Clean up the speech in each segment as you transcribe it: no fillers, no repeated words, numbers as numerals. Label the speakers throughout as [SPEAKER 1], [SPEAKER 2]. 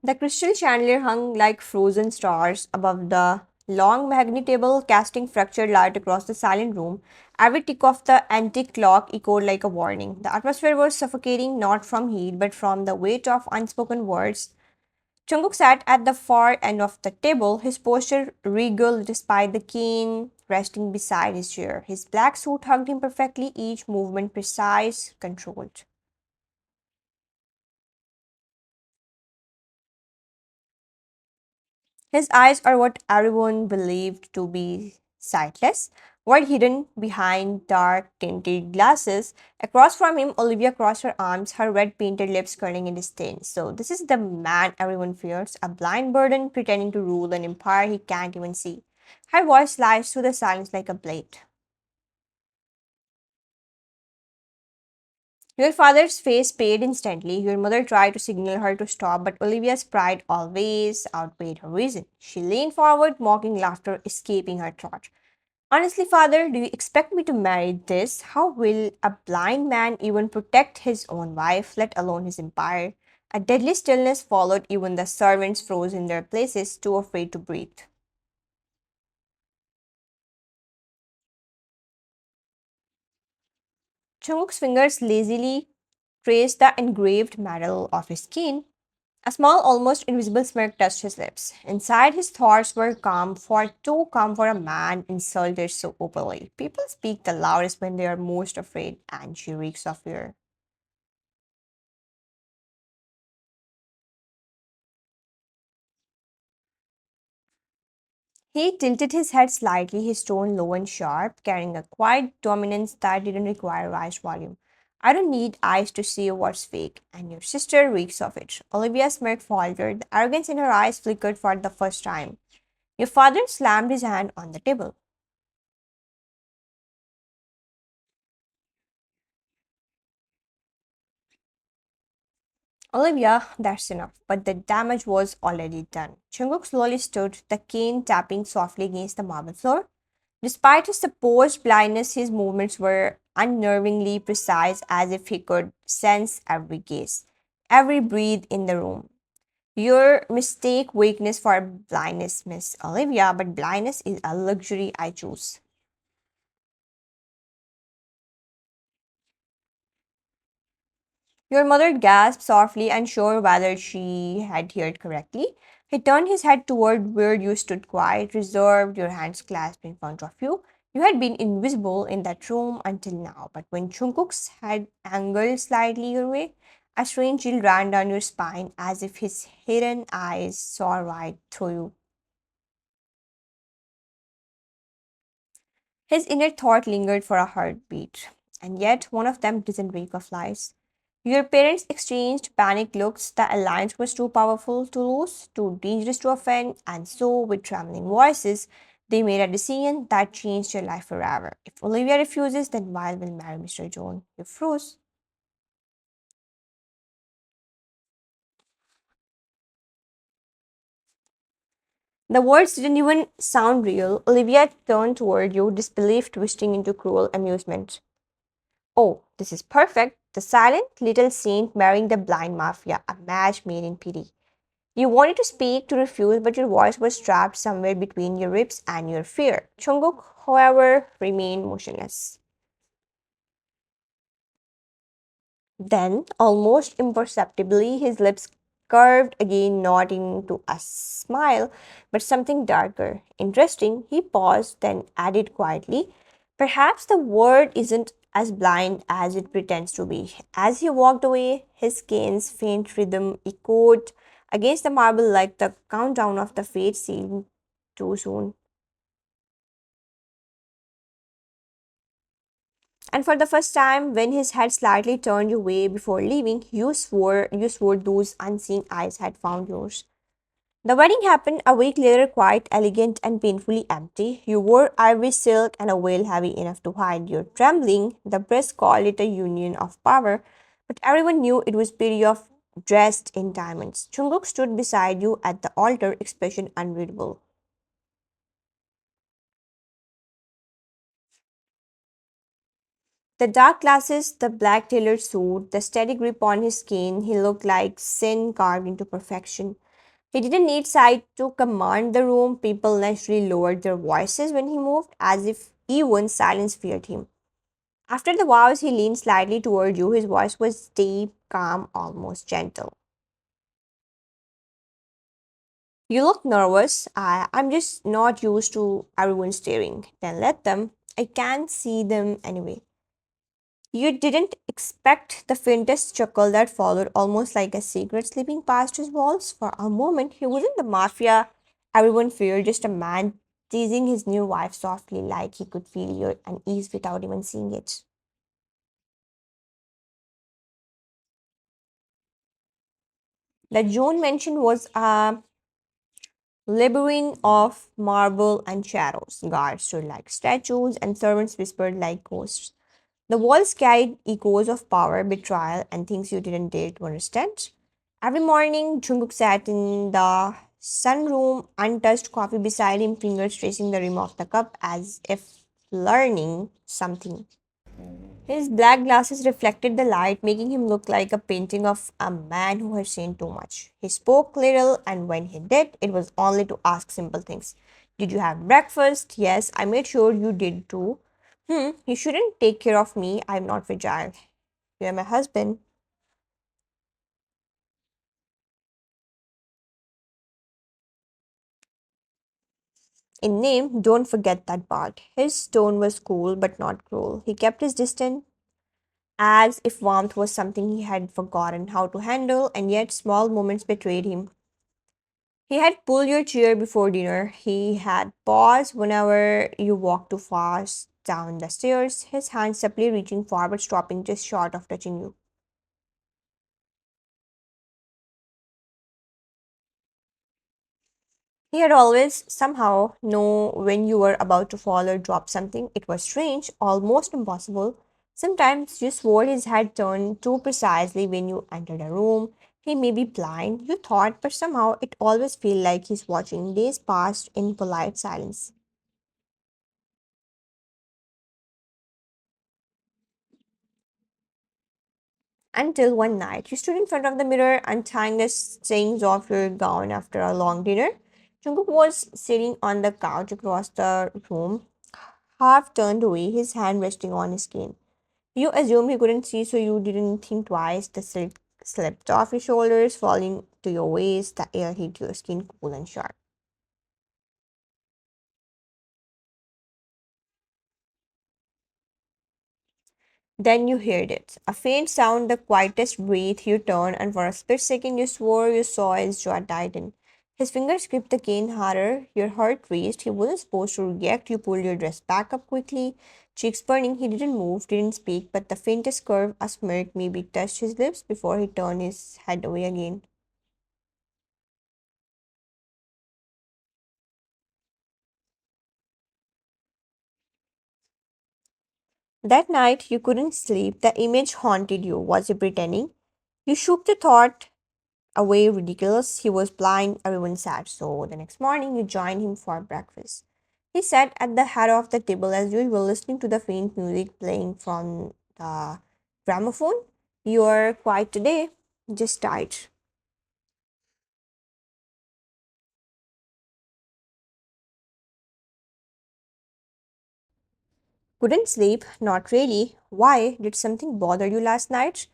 [SPEAKER 1] The crystal chandelier hung like frozen stars above the long mahogany table, casting fractured light across the silent room. Every tick of the antique clock echoed like a warning. The atmosphere was suffocating not from heat but from the weight of unspoken words. Jungkook sat at the far end of the table, his posture regal despite the cane resting beside his chair. His black suit hugged him perfectly, each movement precise, controlled. His eyes are what everyone believed to be sightless, were hidden behind dark tinted glasses. Across from him, Olivia crossed her arms, her red painted lips curling in disdain. So, this is the man everyone fears, a blind burden pretending to rule an empire he can't even see. Her voice sliced through the silence like a blade. Your father's face paled instantly. Your mother tried to signal her to stop, but Olivia's pride always outweighed her reason. She leaned forward, mocking laughter escaping her throat. Honestly, father, do you expect me to marry this? How will a blind man even protect his own wife, let alone his empire? A deadly stillness followed, even the servants froze in their places, too afraid to breathe. Jungkook's fingers lazily traced the engraved metal of his skin. A small, almost invisible smirk touched his lips. Inside, his thoughts were calm, for too calm for a man insulted so openly. People speak the loudest when they are most afraid, and she reeks of fear. He tilted his head slightly, his tone low and sharp, carrying a quiet dominance that didn't require raised volume. I don't need eyes to see what's fake, and your sister reeks of it. Olivia's smirk faltered, the arrogance in her eyes flickered for the first time. Your father slammed his hand on the table. Olivia, that's enough. But the damage was already done. Jungkook slowly stood, the cane tapping softly against the marble floor. Despite his supposed blindness, his movements were unnervingly precise, as if he could sense every gaze, every breath in the room. Your mistake weakness for blindness, Miss Olivia, but blindness is a luxury I choose. Your mother gasped softly, unsure whether she had heard correctly. He turned his head toward where you stood quiet, reserved, your hands clasped in front of you. You had been invisible in that room until now, but when Jungkook's head angled slightly your way, a strange chill ran down your spine as if his hidden eyes saw right through you. His inner thought lingered for a heartbeat, and yet one of them didn't reek of lies. Your parents exchanged panicked looks. The alliance was too powerful to lose, too dangerous to offend, and so, with trembling voices, they made a decision that changed your life forever. If Olivia refuses, then Weil will marry Mr. John. You froze. The words didn't even sound real. Olivia turned toward you, disbelief twisting into cruel amusement. Oh, this is perfect. The silent little saint marrying the blind mafia, a match made in pity. You wanted to speak, to refuse, but your voice was trapped somewhere between your ribs and your fear. Jungkook, however, remained motionless. Then, almost imperceptibly, his lips curved again, nodding to a smile, but something darker. Interesting, he paused, then added quietly, perhaps the word isn't as blind as it pretends to be. As he walked away, his cane's faint rhythm echoed against the marble like the countdown of the fate seemed too soon. And for the first time, when his head slightly turned away before leaving, you swore those unseen eyes had found yours. The wedding happened a week later, quite elegant and painfully empty. You wore ivory silk and a veil heavy enough to hide your trembling. The press called it a union of power, but everyone knew it was pity of dressed in diamonds. Jungkook stood beside you at the altar, expression unreadable. The dark glasses, the black tailored suit, the steady grip on his cane, he looked like sin carved into perfection. He didn't need sight to command the room. People naturally lowered their voices when he moved, as if even silence feared him. After the vows, he leaned slightly toward you. His voice was deep, calm, almost gentle. You look nervous. I'm just not used to everyone staring. Then let them. I can't see them anyway. You didn't expect the faintest chuckle that followed, almost like a secret slipping past his walls. For a moment, he wasn't the mafia everyone feared, just a man teasing his new wife softly, like he could feel your unease without even seeing it. The Joan mentioned was a labyrinth of marble and shadows. Guards stood like statues, and servants whispered like ghosts. The walls carried echoes of power, betrayal, and things you didn't dare to understand. Every morning, Jungkook sat in the sunroom, untouched coffee beside him, fingers tracing the rim of the cup as if learning something. His black glasses reflected the light, making him look like a painting of a man who had seen too much. He spoke little, and when he did, it was only to ask simple things. Did you have breakfast? Yes, I made sure you did too. You shouldn't take care of me. I'm not fragile. You are my husband. In name, don't forget that part. His tone was cool but not cruel. He kept his distance as if warmth was something he had forgotten how to handle, and yet small moments betrayed him. He had pulled your chair before dinner. He had paused whenever you walked too fast down the stairs, his hand subtly reaching forward, stopping just short of touching you. He had always somehow know when you were about to fall or drop something. It was strange, almost impossible. Sometimes you swore his head turned too precisely when you entered a room. He may be blind, you thought, but somehow it always felt like he's watching. Days passed in polite silence. Until one night, you stood in front of the mirror, untying the strings of your gown after a long dinner. Jungkook was sitting on the couch across the room, half turned away, his hand resting on his skin. You assumed he couldn't see, so you didn't think twice. The silk slipped off your shoulders, falling to your waist. The air hit your skin cool and sharp. Then you heard it. A faint sound, the quietest breath. You turned, and for a split second, you swore you saw his jaw tighten. His fingers gripped the cane harder. Your heart raced. He wasn't supposed to react. You pulled your dress back up quickly, cheeks burning. He didn't move, didn't speak, but the faintest curve, a smirk, maybe touched his lips before he turned his head away again. That night, you couldn't sleep. The image haunted you. Was he pretending? You shook the thought away ridiculous. He was blind, everyone sad. So the next morning, you joined him for breakfast. He sat at the head of the table as usual, listening to the faint music playing from the gramophone. You're quiet today, just tired. Couldn't sleep? Not really. Why? Did something bother you last night?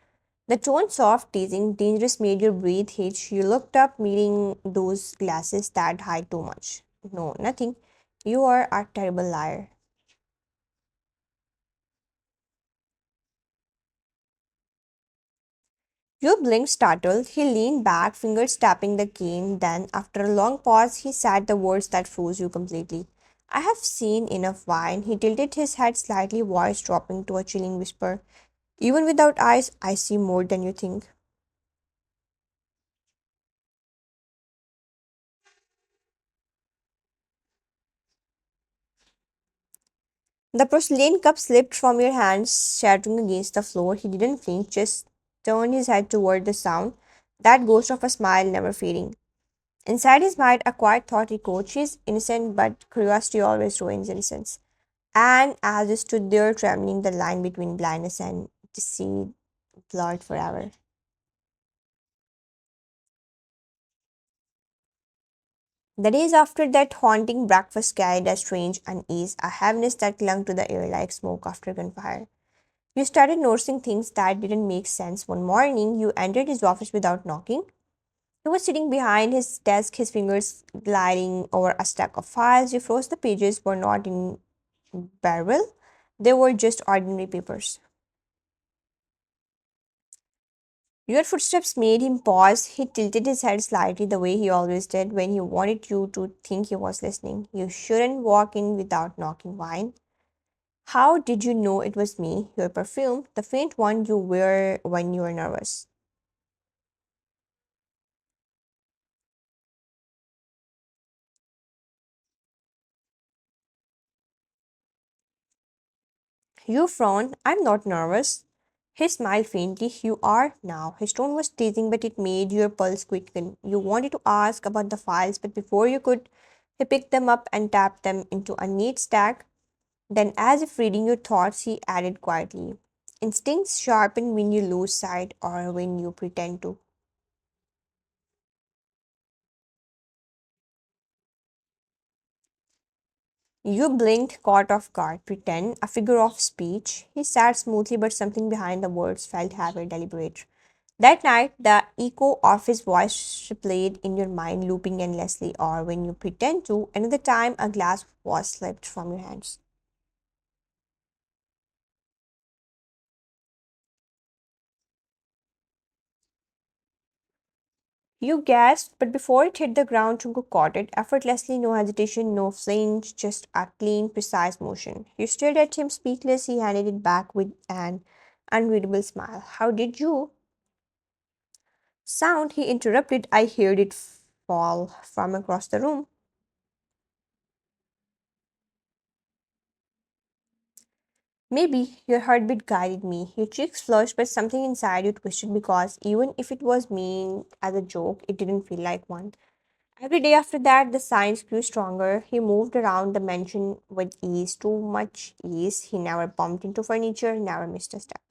[SPEAKER 1] The tone soft, teasing, dangerous made your breath hitch. You looked up, meeting those glasses that hide too much. No, nothing. You are a terrible liar. You blinked startled. He leaned back, fingers tapping the cane. Then, after a long pause, he said the words that froze you completely. I have seen enough wine. He tilted his head slightly, voice dropping to a chilling whisper. Even without eyes, I see more than you think. The porcelain cup slipped from your hands, shattering against the floor. He didn't flinch, just turned his head toward the sound, that ghost of a smile never fading. Inside his mind, a quiet thought echoed. She's innocent, but curiosity always ruins innocence. And as he stood there, trembling, the line between blindness and deceit blurred forever. The days after that haunting breakfast carried a strange unease, a heaviness that clung to the air like smoke after gunfire. You started noticing things that didn't make sense. One morning, you entered his office without knocking. He was sitting behind his desk, his fingers gliding over a stack of files. You froze. The pages were not in barrel, they were just ordinary papers. Your footsteps made him pause. He tilted his head slightly the way he always did when he wanted you to think he was listening. You shouldn't walk in without knocking. Wine. How did you know it was me? Your perfume, the faint one you wear when you're nervous. You frowned. I'm not nervous. He smiled faintly. You are now. His tone was teasing, but it made your pulse quicken. You wanted to ask about the files, but before you could, he picked them up and tapped them into a neat stack. Then, as if reading your thoughts, he added quietly, instincts sharpen when you lose sight or when you pretend to. You blinked, caught off guard. Pretend, a figure of speech. He sat smoothly, but something behind the words felt heavy, deliberate. That night, the echo of his voice replayed in your mind, looping endlessly, or when you pretend to, another time a glass was slipped from your hands. You gasped, but before it hit the ground, Jungkook caught it, effortlessly, no hesitation, no flinch, just a clean, precise motion. You stared at him speechless, he handed it back with an unreadable smile. How did you? Sound, he interrupted. I heard it fall from across the room. Maybe your heartbeat guided me. Your cheeks flushed, but something inside you twisted because even if it was mean as a joke, it didn't feel like one. Every day after that, the signs grew stronger. He moved around the mansion with ease, too much ease. He never bumped into furniture, never missed a step.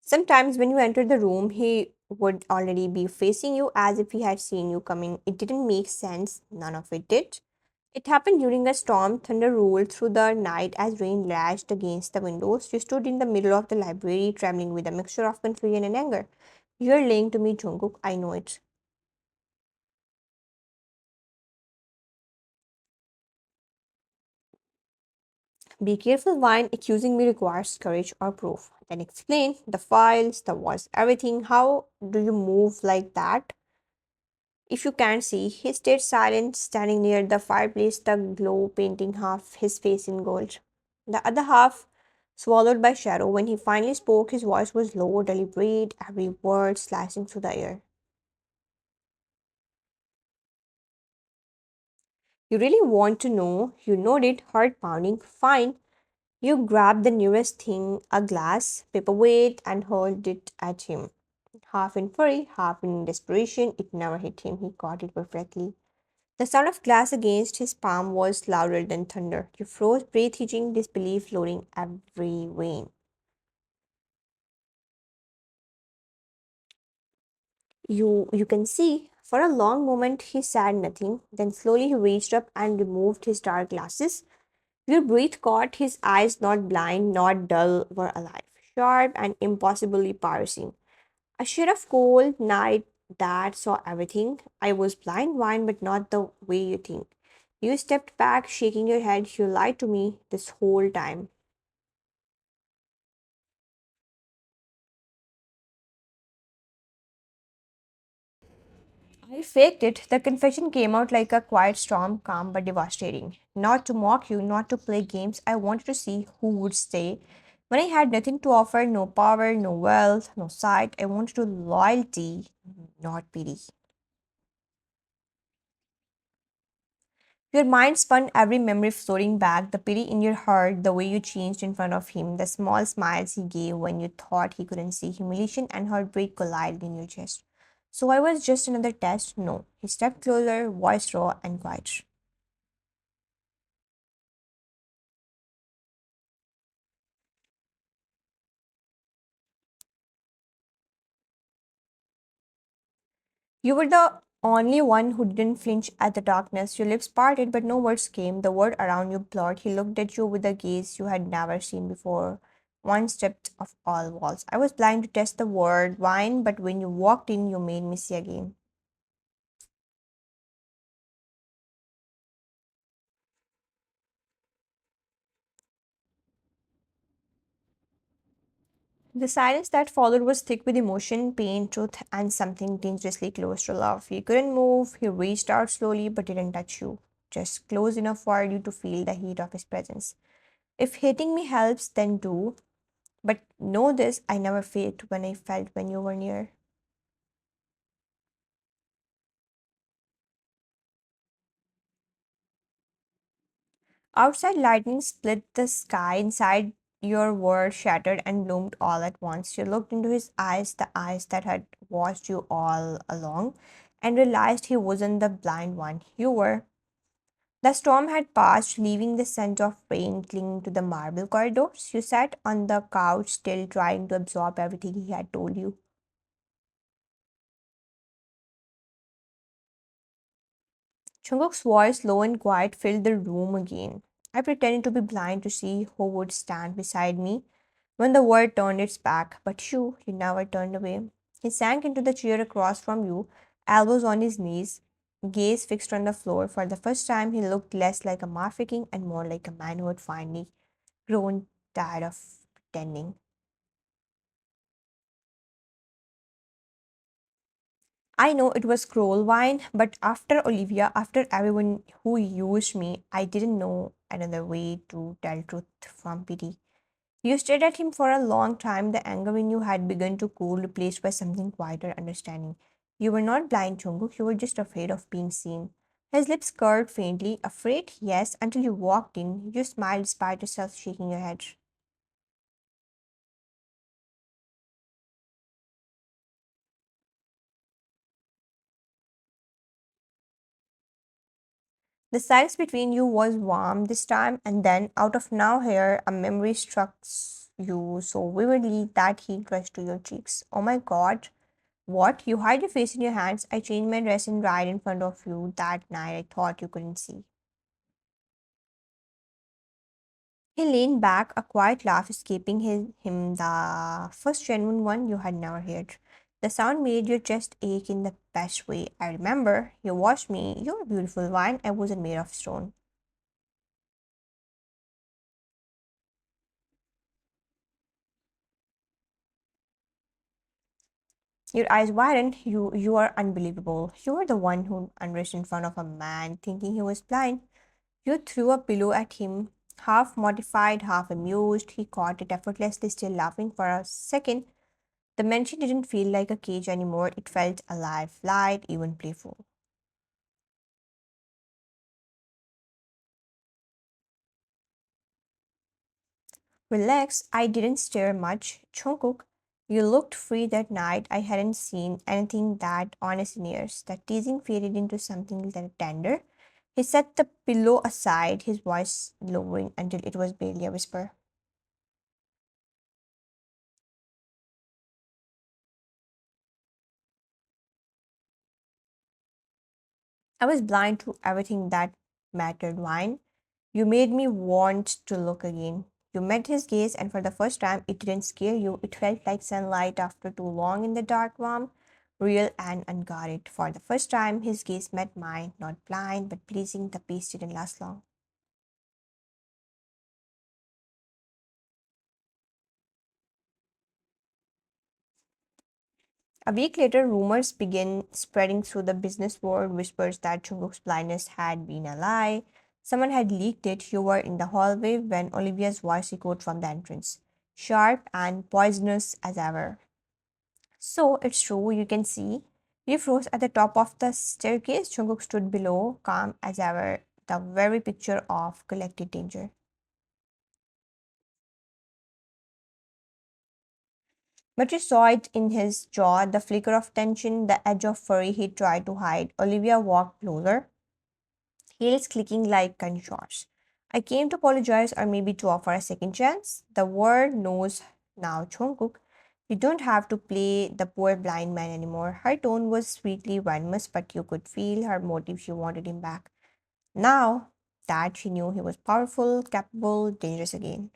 [SPEAKER 1] Sometimes, when you entered the room, he would already be facing you as if he had seen you coming. It didn't make sense, none of it did. It happened during a storm. Thunder rolled through the night as rain lashed against the windows. You stood in the middle of the library, trembling with a mixture of confusion and anger. You're lying to me, Jungkook. I know it. Be careful, Vine. Accusing me requires courage or proof. Then explain the files, the voice, everything. How do you move like that? If you can't see, he stayed silent, standing near the fireplace, the glow painting half his face in gold. The other half swallowed by shadow. When he finally spoke, his voice was low, deliberate, every word slicing through the air. You really want to know? You nodded, heart pounding. Fine. You grabbed the nearest thing, a glass, paperweight, and hurled it at him. Half in fury, half in desperation, it never hit him. He caught it perfectly. The sound of glass against his palm was louder than thunder. You froze, breathing disbelief floating every vein. You can see. For a long moment he said nothing. Then slowly he reached up and removed his dark glasses. Your breath caught his eyes, not blind, not dull, were alive, sharp and impossibly piercing. A shade of cold night that saw everything. I was blind wine, but not the way you think. You stepped back, shaking your head. You lied to me this whole time. I faked it. The confession came out like a quiet storm, calm but devastating. Not to mock you, not to play games. I wanted to see who would stay. When I had nothing to offer, no power, no wealth, no sight, I wanted to loyalty, not pity. Your mind spun every memory floating back, the pity in your heart, the way you changed in front of him, the small smiles he gave when you thought he couldn't see, humiliation and heartbreak collided in your chest. So I was just another test? No. He stepped closer, voice raw and quiet. You were the only one who didn't flinch at the darkness. Your lips parted, but no words came. The world around you blurred. He looked at you with a gaze you had never seen before. One stepped of all walls. I was blind to test the word wine, but when you walked in, you made me see again. The silence that followed was thick with emotion, pain, truth, and something dangerously close to love. He couldn't move. He reached out slowly, but didn't touch you. Just close enough for you to feel the heat of his presence. If hating me helps, then do. But know this, I never faked when I felt when you were near. Outside lightning split the sky, inside your world shattered and bloomed all at once. You looked into his eyes, the eyes that had watched you all along, and realized he wasn't the blind one. You were. The storm had passed, leaving the scent of rain clinging to the marble corridors. You sat on the couch, still trying to absorb everything he had told you. Jungkook's voice, low and quiet, filled the room again. I pretended to be blind to see who would stand beside me when the world turned its back, but you never turned away. He sank into the chair across from you, elbows on his knees, gaze fixed on the floor. For the first time, he looked less like a mafia king and more like a man who had finally grown tired of pretending. I know it was cruel wine, but after Olivia, after everyone who used me, I didn't know another way to tell truth from pity. You stared at him for a long time, the anger in you had begun to cool, replaced by something quieter understanding. You were not blind, Jungkook, you were just afraid of being seen. His lips curled faintly, afraid, yes, until you walked in. You smiled despite yourself shaking your head. The silence between you was warm this time, and then, out of nowhere, a memory struck you so vividly that heat rushed to your cheeks. Oh my god, what? You hide your face in your hands. I changed my dress and right in front of you that night. I thought you couldn't see. He leaned back, a quiet laugh escaping him, the first genuine one you had never heard. The sound made your chest ache in the best way. I remember. You watched me. You're beautiful wine. I wasn't made of stone. Your eyes widened. You are unbelievable. You were the one who undressed in front of a man thinking he was blind. You threw a pillow at him, half mortified, half amused. He caught it effortlessly, still laughing for a second. The mansion didn't feel like a cage anymore. It felt alive, light, even playful. Relax, I didn't stare much. Jungkook, you looked free that night. I hadn't seen anything that honest in years. That teasing faded into something that tender. He set the pillow aside, his voice lowering until it was barely a whisper. I was blind to everything that mattered. Wine. You made me want to look again. You met his gaze, and for the first time, it didn't scare you. It felt like sunlight after too long in the dark, warm, real, and unguarded. For the first time, his gaze met mine, not blind, but pleasing. The peace didn't last long. A week later, rumors began spreading through the business world, whispers that Jungkook's blindness had been a lie. Someone had leaked it. You were in the hallway when Olivia's voice echoed from the entrance, sharp and poisonous as ever. So it's true, you can see. We froze at the top of the staircase. Jungkook stood below, calm as ever, the very picture of collected danger. But you saw it in his jaw, the flicker of tension, the edge of fury he tried to hide. Olivia walked closer, heels clicking like gunshots. I came to apologize or maybe to offer a second chance. The world knows now, Jungkook. You don't have to play the poor blind man anymore. Her tone was sweetly venomous, but you could feel her motive. She wanted him back. Now that she knew he was powerful, capable, dangerous again.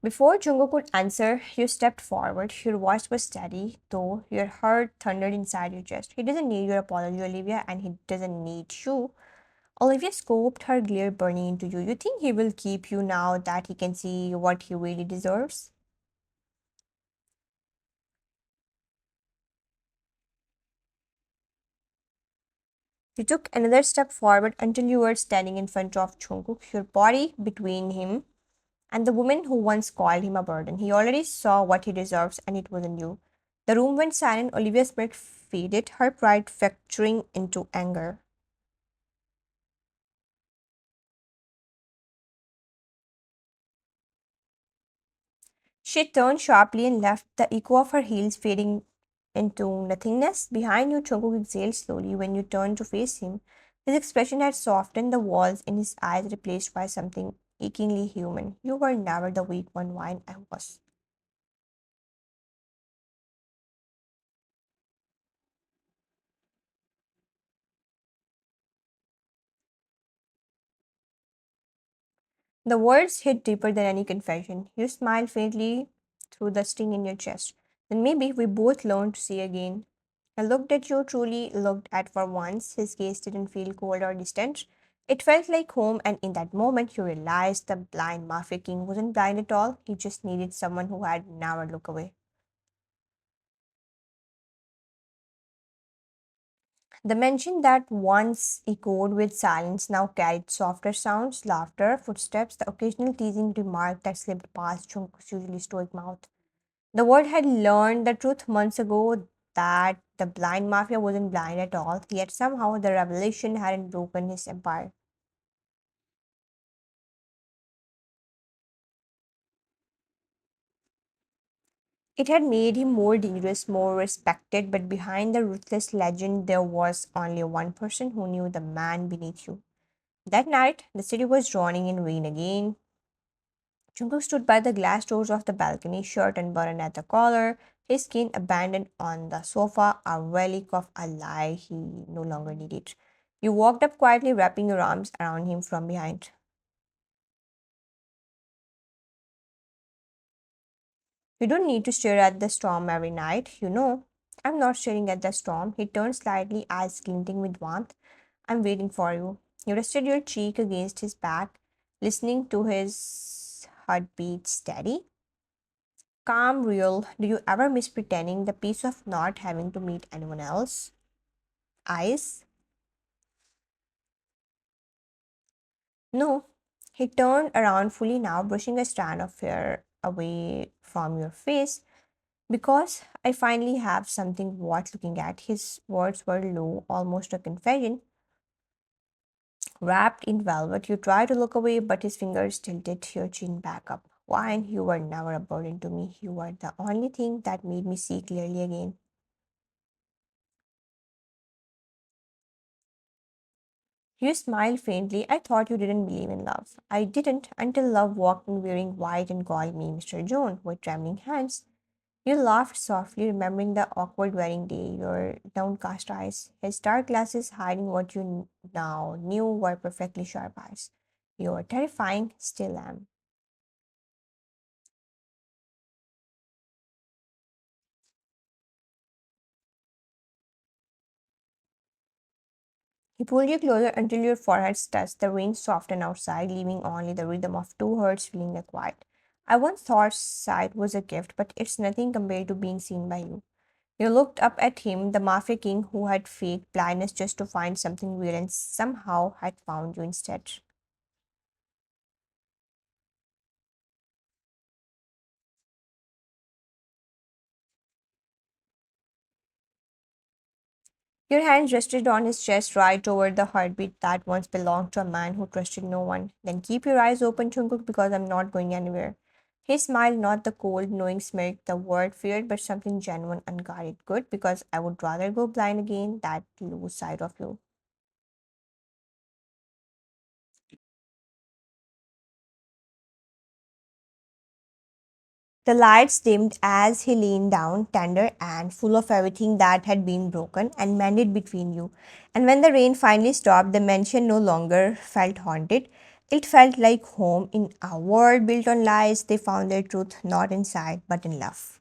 [SPEAKER 1] Before Jungkook could answer, you stepped forward. Your voice was steady, though your heart thundered inside your chest. He doesn't need your apology, Olivia, and he doesn't need you. Olivia scoped her glare burning into you. You think he will keep you now that he can see what he really deserves? You took another step forward until you were standing in front of Jungkook, your body between him and the woman who once called him a burden. He already saw what he deserves, and it wasn't you. The room went silent. Olivia's spirit faded, her pride fracturing into anger. She turned sharply and left, the echo of her heels fading into nothingness. Behind you, Jungkook exhaled slowly when you turned to face him. His expression had softened, the walls in his eyes replaced by something achingly human. You were never the weak one, Wine. I was. The words hit deeper than any confession. You smiled faintly through the sting in your chest. Then maybe we both learned to see again. I looked at you, truly looked at for once. His gaze didn't feel cold or distant. It felt like home, and in that moment, you realized the blind Mafia King wasn't blind at all. He just needed someone who had never looked away. The mention that once echoed with silence now carried softer sounds, laughter, footsteps, the occasional teasing remark that slipped past Jungkook's usually stoic mouth. The world had learned the truth months ago that the blind mafia wasn't blind at all, yet somehow the revelation hadn't broken his empire. It had made him more dangerous, more respected, but behind the ruthless legend, there was only one person who knew the man beneath you. That night, the city was drowning in rain again. Jungkook stood by the glass doors of the balcony, shirt unbuttoned at the collar, his skin abandoned on the sofa, a relic of a lie he no longer needed. You walked up quietly, wrapping your arms around him from behind. You don't need to stare at the storm every night, you know. I'm not staring at the storm. He turned slightly, eyes glinting with warmth. I'm waiting for you. You rested your cheek against his back, listening to his heartbeat steady. Calm, real. Do you ever miss pretending the peace of not having to meet anyone else? Eyes? No. He turned around fully now, brushing a strand of hair away from your face. Because I finally have something worth looking at. His words were low, almost a confession. Wrapped in velvet, you tried to look away, but his fingers tilted your chin back up. Wine, you were never a burden to me. You were the only thing that made me see clearly again. You smiled faintly. I thought you didn't believe in love. I didn't until love walked in wearing white and called me Mr. Joan with trembling hands. You laughed softly, remembering the awkward wedding day, your downcast eyes, his dark glasses hiding what you now knew were perfectly sharp eyes. You're terrifying, still am. He pulled you closer until your foreheads touched. The rain softened outside, leaving only the rhythm of two hearts filling the quiet. I once thought sight was a gift, but it's nothing compared to being seen by you. You looked up at him, the Mafia King who had faked blindness just to find something real and somehow had found you instead. Your hand rested on his chest right over the heartbeat that once belonged to a man who trusted no one. Then keep your eyes open, Jungkook, because I'm not going anywhere. He smiled, not the cold, knowing smirk the word feared, but something genuine, unguarded. Good, because I would rather go blind again than lose sight of you. The lights dimmed as he leaned down, tender and full of everything that had been broken and mended between you. And when the rain finally stopped, the mansion no longer felt haunted. It felt like home. In a world built on lies, they found their truth not in sight but in love.